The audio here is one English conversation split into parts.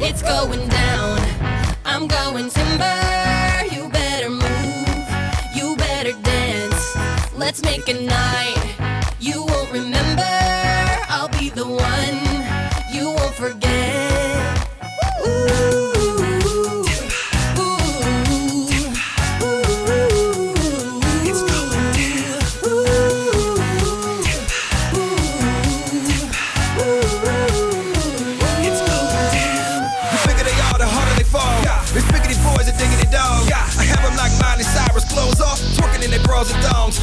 It's going down. I'm going timber. You better move. You better dance. Let's make a night you won't remember. I'll be the one you won't forget. Ooh.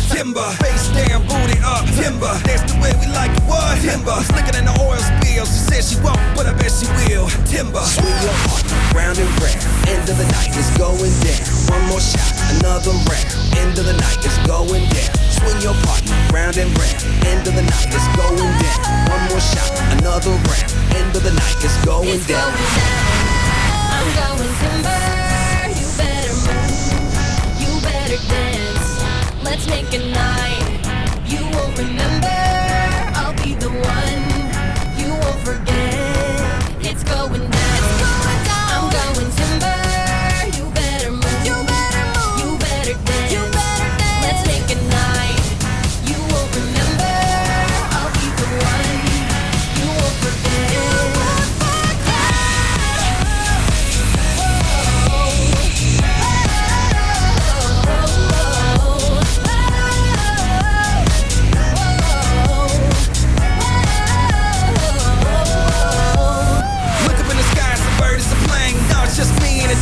Timber, face down, booty up. Timber, that's the way we like it. What? Timber, slicker than the oil spill. She said she won't, but I bet she will. Timber, swing your heart round and round. End of the night is going down. One more shot, another round. End of the night is going down. Swing your partner round and round. End of the night is going down. One more shot, another round. End of the night is going down. Going down. I'm going timber. You better move. You better dance. Let's make a night you won't remember. I'll be the one you won't forget. It's going down. I'm going timber. You better move. You better dance. Let's make a night you won't remember. I'll be the one you won't forget.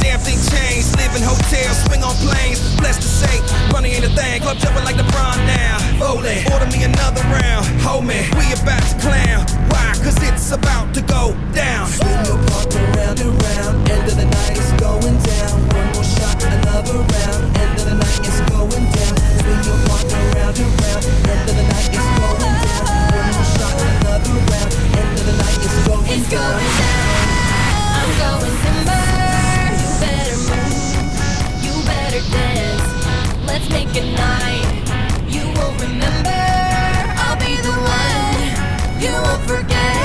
Damn thing changed, live in hotels, swing on planes. Blessed to say, money ain't a thing. Club jumping like LeBron now. Bowling, order me another round. Hold me, we about to clown. Why? Cause it's about to go down. Swing your partner round and round. End of the night is going down. One more shot, another round. End of the night is going down. Swing your partner round and round. End of the night is going down. One more shot, another round. End of the night is going down. It's going down. I'm going timber. Dance. Let's make a night you won't remember. I'll be the one you won't forget.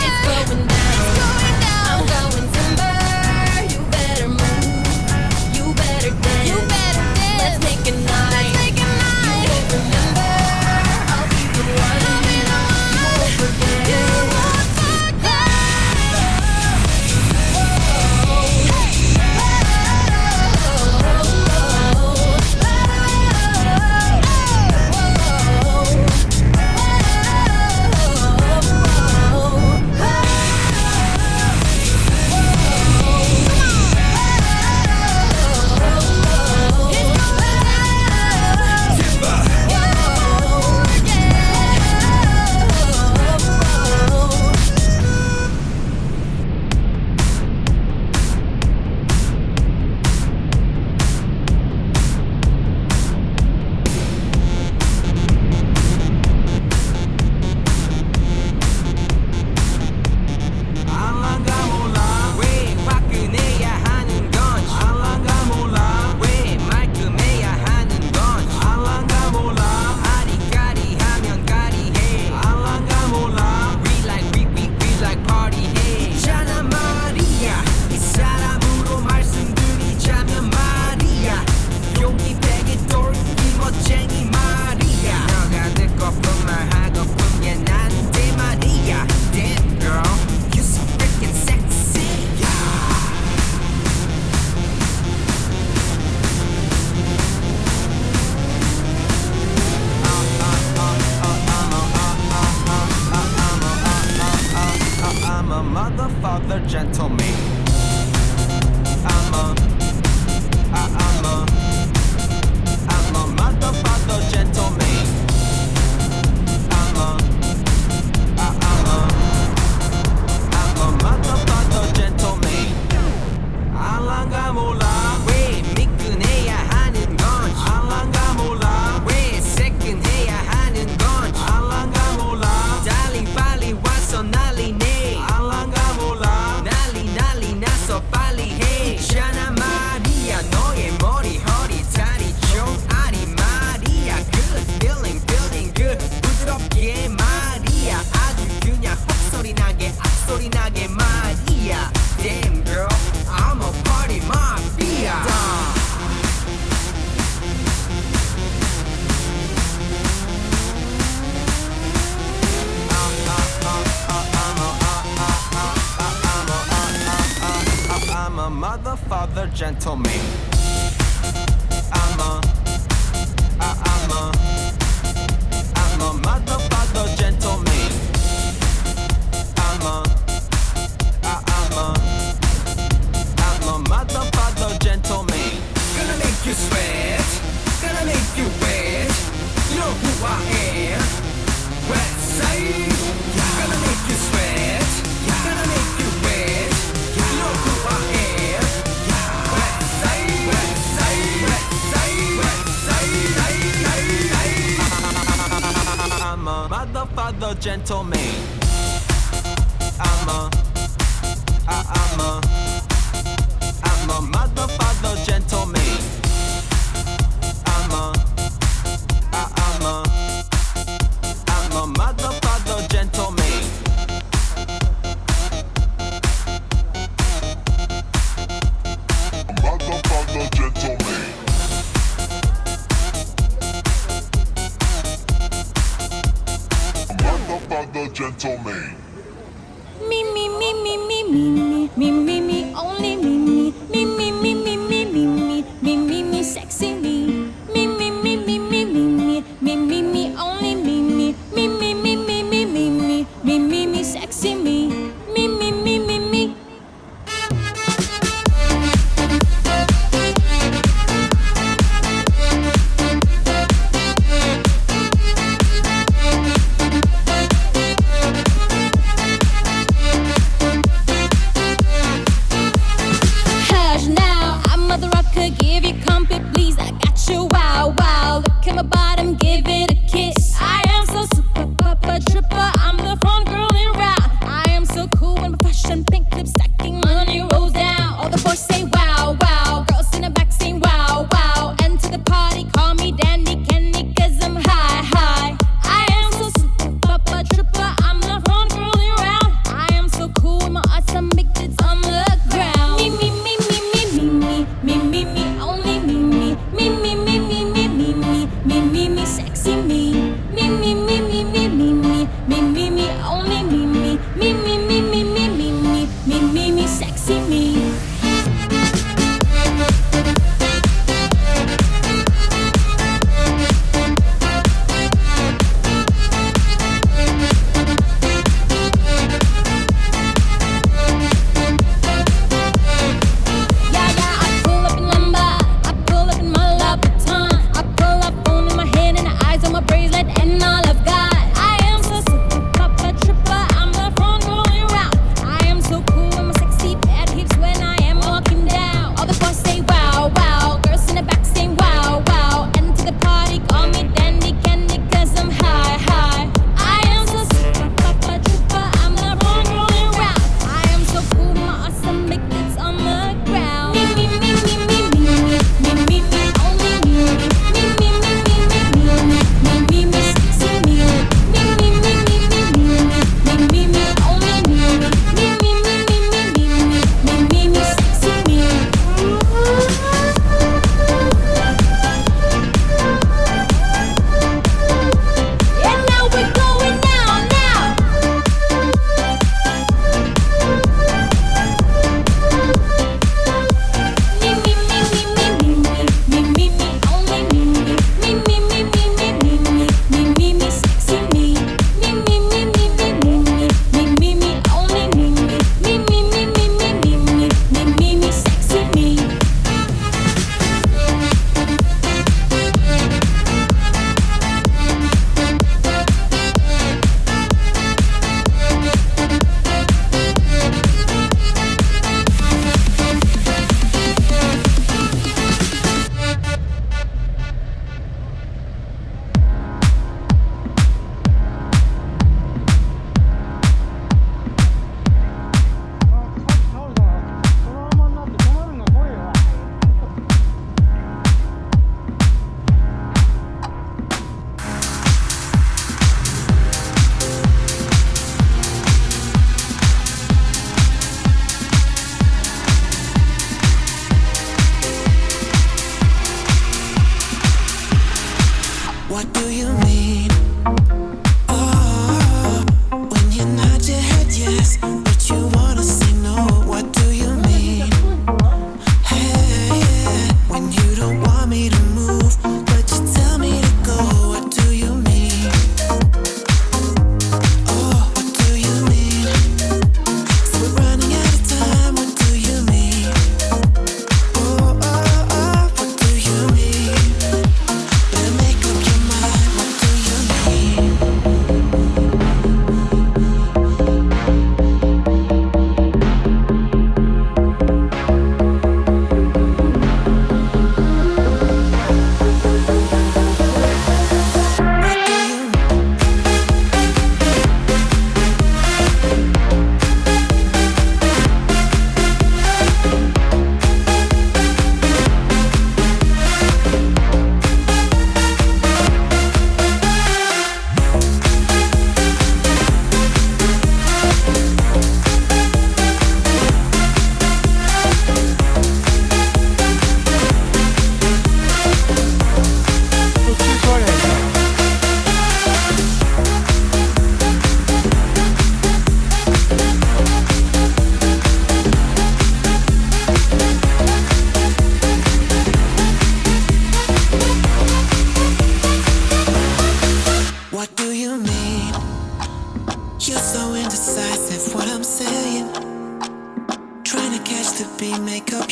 It's going down. I'm going timber. You better move. gentleman. I'm a motherfucker gentleman. I'm a motherfucker gentleman. Gonna make you sweat, gonna make you wet. You know who I am. West Side. Gonna make you sweat, gonna make you wet. You know who I am. West Side, West Side, West Side, West Side. I'm a motherfucker gentleman. I'm a motherfucker gentleman. I'm a motherfucker gentleman. Motherfucker gentleman. Motherfucker gentleman. Me, me, me, me, me, me, me, me, me, me, only me, me, me, me, me, me, me, me, me, me, me, me, sexy me, me, me, me, me, me, me, me, me, me, me, only me, me, me, me, me, me, me, me, me, me, me, me, sexy me, me, me, me, me, me. Hush now, I'm Mother Rocker, give you comfort, please. I got you, wow, wow. Look at my bottom, give it a kiss. I am so super, papa, tripper. I'm the front girl in route. I am so cool in my fashion, pink lip stacking, money rolls down. All the boys say wow, wow. Girls in the back saying wow, wow. Enter the party, call me Dandy Candy, cause I'm high, high. I am so super, papa, tripper. I'm the front girl in route. I am so cool with my awesome big tits on the ground. Me, me, me, me, me, me, me, me, me, only me, me, me, me, me, me, me, me, me, me, me, me, sexy me, me, me, me, me, me, me, me, me, me, me, only me, me, me, me, me, me, me, me, me, me, me, me, sexy me. Yeah, yeah, I pull up in lumber, I pull up in my Louboutin, I pull up phone in my hand and the eyes on my bracelet and all I've got. I am so super, papa, tripper, I'm the front rolling route. I am so cool with my sexy bad hips when I am walking down. All the boys say wow, wow, girls in the back say wow, wow. Enter the party, call me Dandy Candy, cause I'm high, high. I am so super, papa, tripper, I'm the front rolling route. I am so cool, my awesome big tits on the ground. Me, me, me, me, me, me, me, me, me, only me, me, me, me, me, me, me, me, me, sexy me, me, me, me, me, me, me, me, only me, me, me, me, me, me, me, sexy me. And now we're going now, now. Me, me, me, me, me, me, me, me, only me, me, me, me, me, me, me, me, me, sexy me, me, me, me, me, me, me, only me, me, me, me, me, me, sexy me. What do you mean? Oh, when you nod your head yes, but you wanna say no. What do you mean? Hey,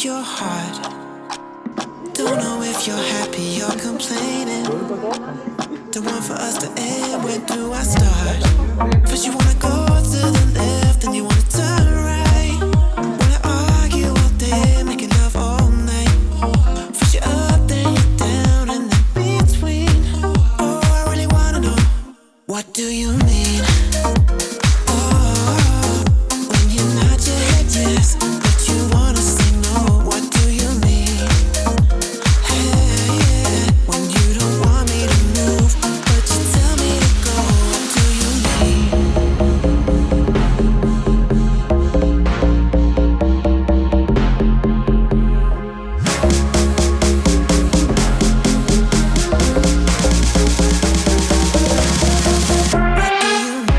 your heart. Don't know if you're happy or complaining. Don't want for us to end, where do I start? First you wanna go to the left, then you wanna turn right. Wanna argue all day, making love all night. First you're up, then you're down, and in between. Oh, I really wanna know, what do you mean? Oh, when you nod your head yes, but you wanna say no, what do you mean? Hey, yeah, when you don't want me to move, but you tell me to go, what do you mean? What do you mean?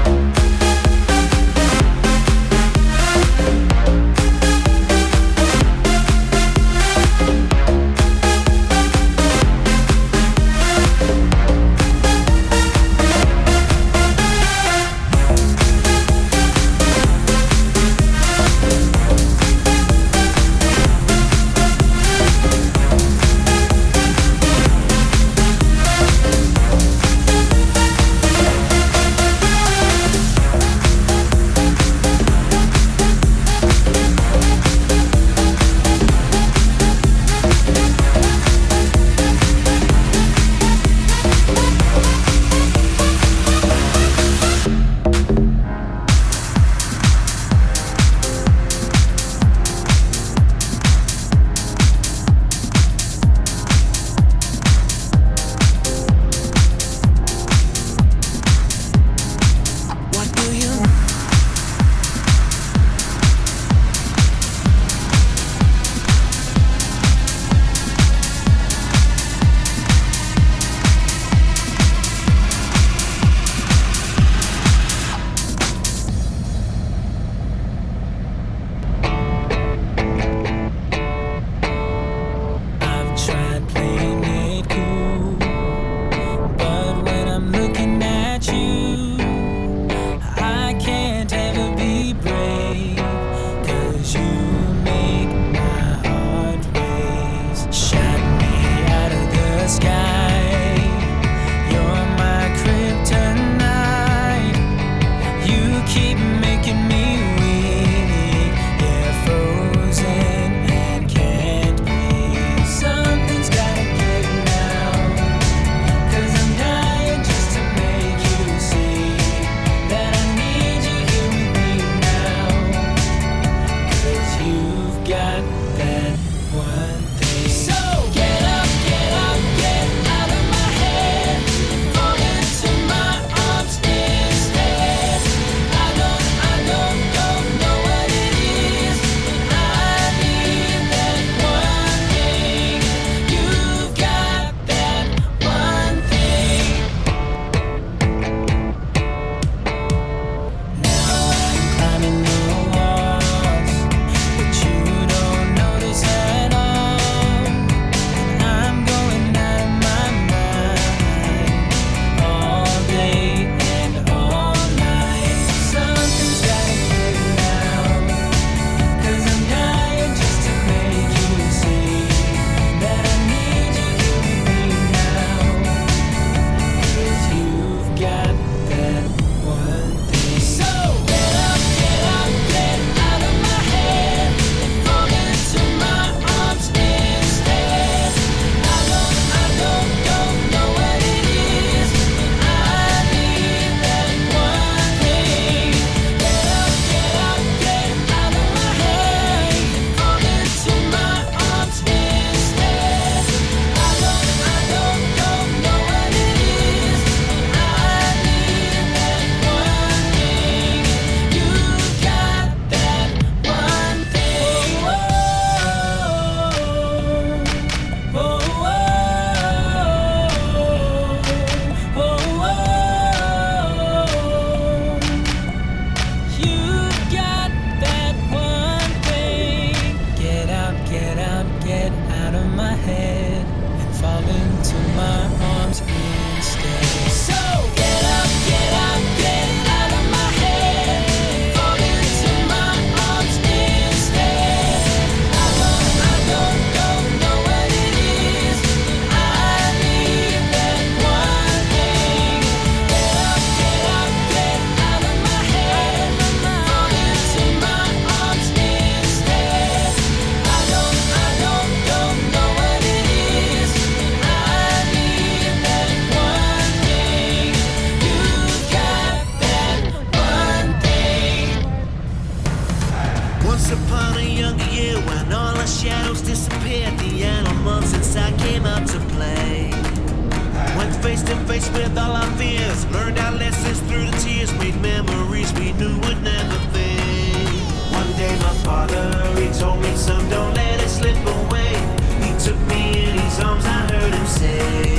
face with all our fears. Learned our lessons through the tears. Made memories we knew would never fade. One day my father, he told me, son, don't let it slip away. He took me in his arms, I heard him say,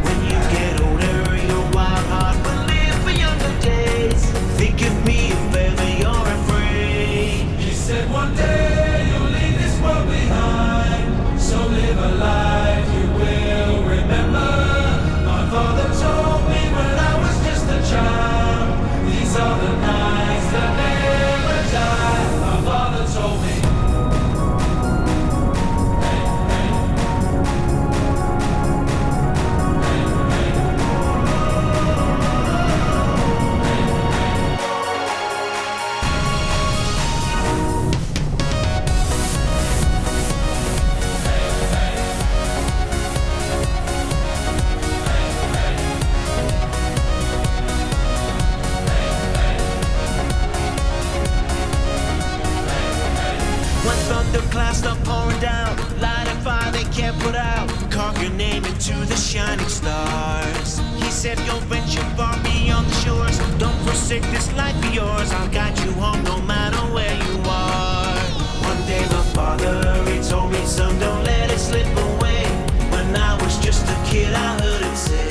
when you get older, your wild heart will live for younger days. Think of me if ever you're afraid. He said one day you'll leave this world behind, so live a life you will remember. My father told me when I was just a child, these are the nights that never die. My father told me. When thunderclouds start pouring down, light a fire they can't put out. Carve your name into the shining stars. He said you'll venture far beyond the shores. Don't forsake this life of yours. I'll guide you home no matter where you are. One day my father, he told me, son, don't let it slip away. When I was just a kid, I heard him say,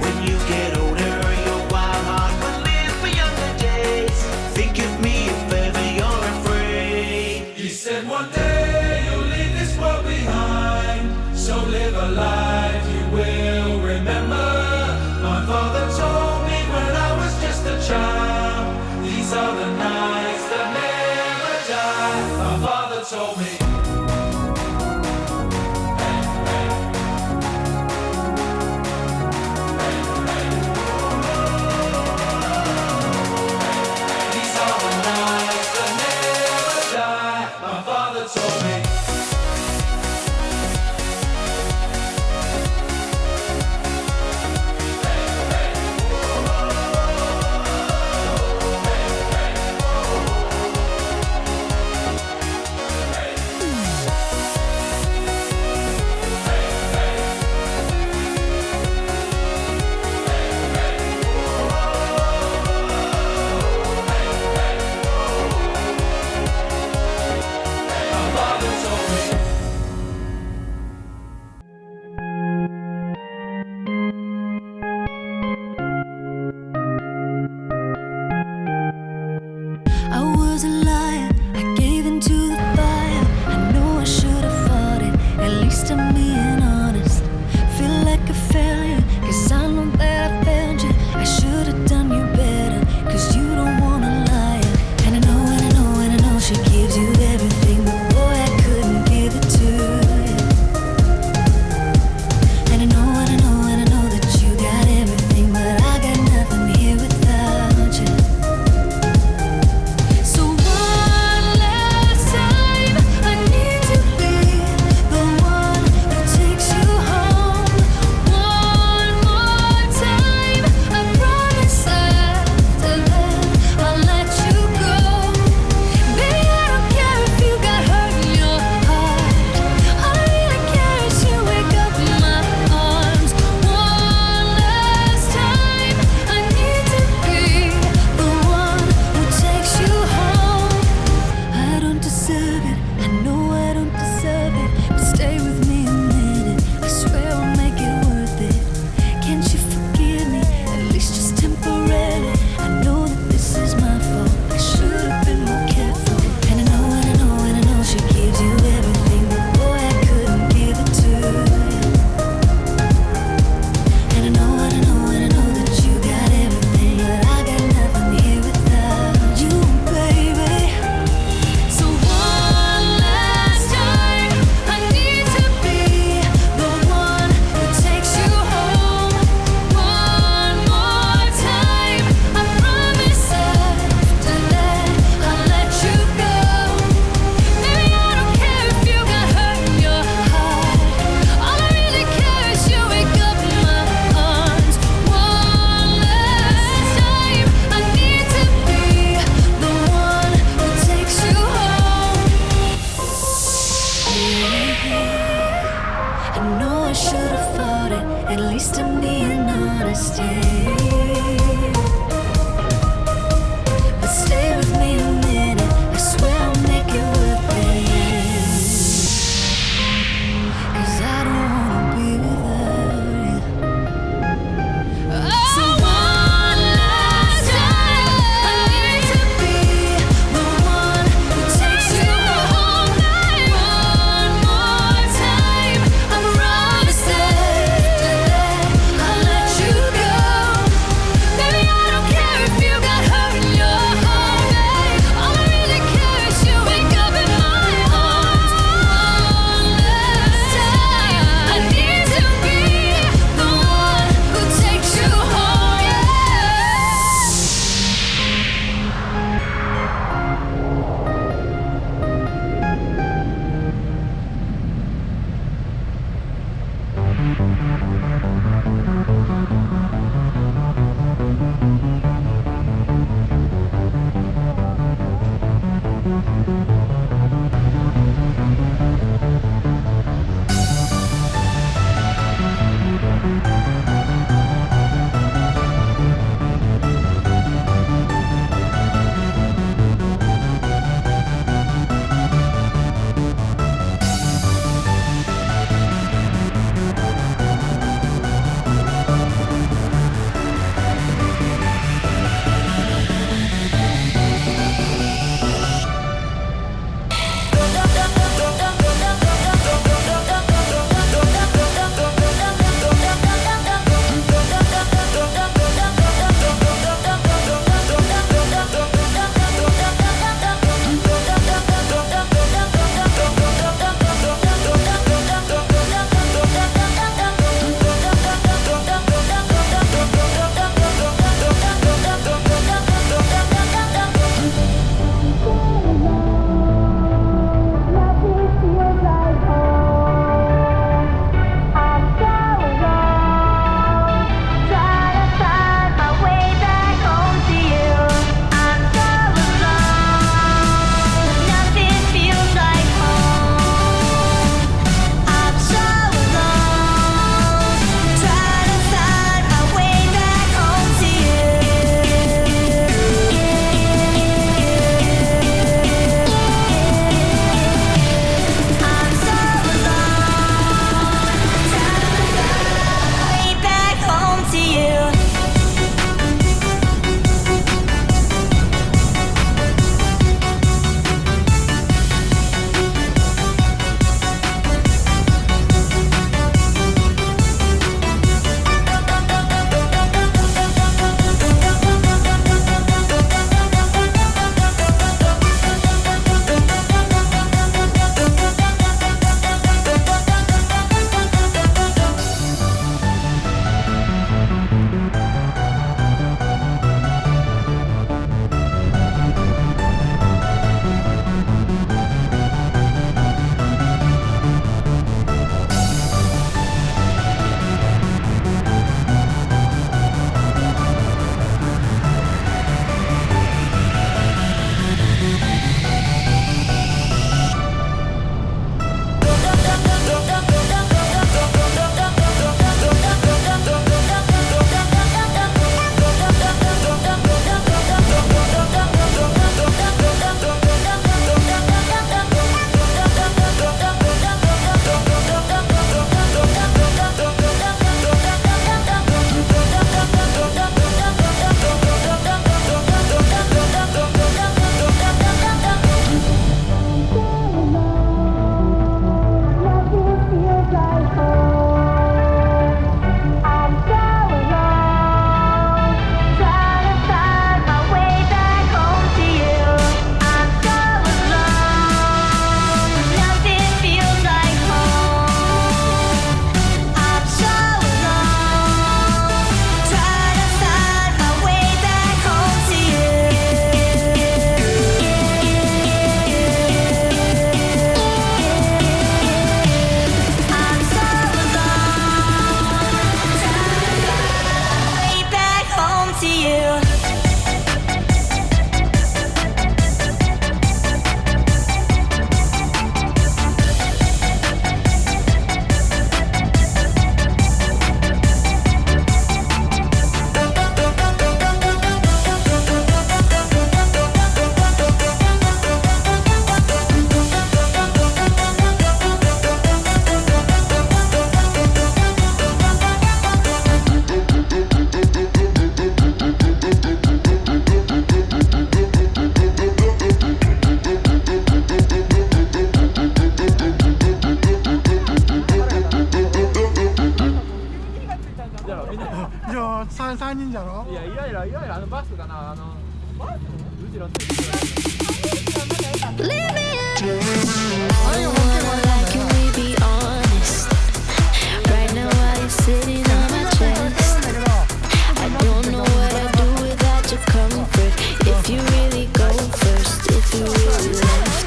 when you get older, your wild heart will live for younger days. Think of me if ever you're afraid. He said one day you'll leave this world behind, so live a life you will remember. My father told me when I was just a child, these are the nights wanna stay. But stay with me a minute, I swear I'll make it worth it. 'Cause I don't wanna be without you. So one last time, I need to be the one who takes you home. One more time, I promise that I'll let you go. じゃろ。いやイライラバスかなバス後ろついてる Can we be honest? Right now while you're sitting on my chest, I don't know what I'd do without your comfort. If you really go first, if you really left,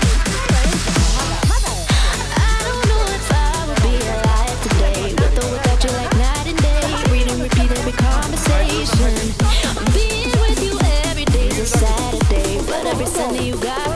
I don't know if I would be alive today with or without you, like night and day. Read and repeat every conversation. Being with you every day's a Saturday, but every Sunday you got